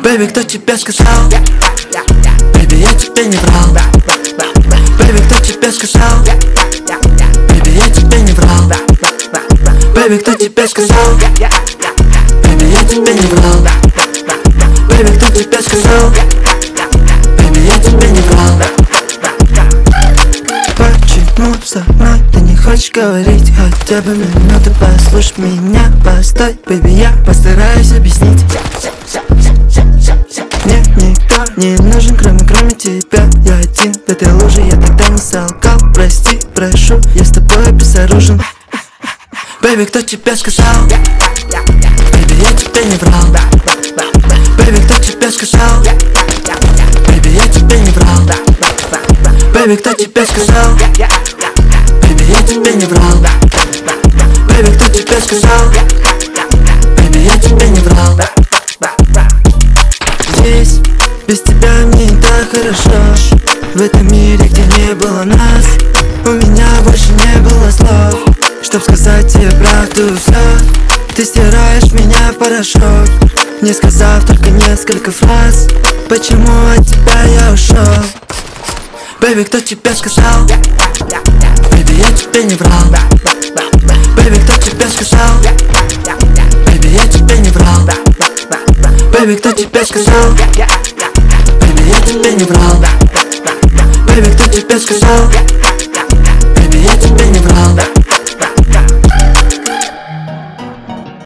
Бэйби, кто тебе сказал? Бэйби, я тебе не врал. Бэйби, кто тебе сказал? Бэйби, я тебе не врал. Бэйби, кто тебе сказал? Бэйби, я тебе не врал. Бэйби, кто тебе сказал? Бэйби, я тебе не врал. Почему со мной ты не хочешь говорить? Хотя бы минуту послушай меня. Постой, бэйби, я постараюсь объяснить. Мне никто не нужен, кроме тебя. Я один в этой луже, я тогда не солгал. Прости, прошу, я с тобой безоружен. Бэйби, кто тебе сказал? Бэйби, я тебе не врал. Бэйби, кто тебе сказал? Бэйби, я тебе не врал. Бэйби, кто тебе сказал? Бэйби, я тебе не врал. Бэйби, кто тебе сказал? Бэйби, я тебе не врал. Здесь без тебя мне не так хорошо. В этом мире, где не было нас, у меня больше не было слов, чтоб сказать тебе правду все. Ты стираешь меня в порошок, не сказав только несколько фраз. Почему от тебя я ушел? Бэйби, кто тебе сказал? Бэйби, я тебе не врал. Бэйби, кто тебе сказал? Бэйби, я тебе не врал. Бэйби, кто тебе сказал? Бэйби, я тебе не врал. Бэйби, кто тебе сказал? Бэйби, я тебе не врал.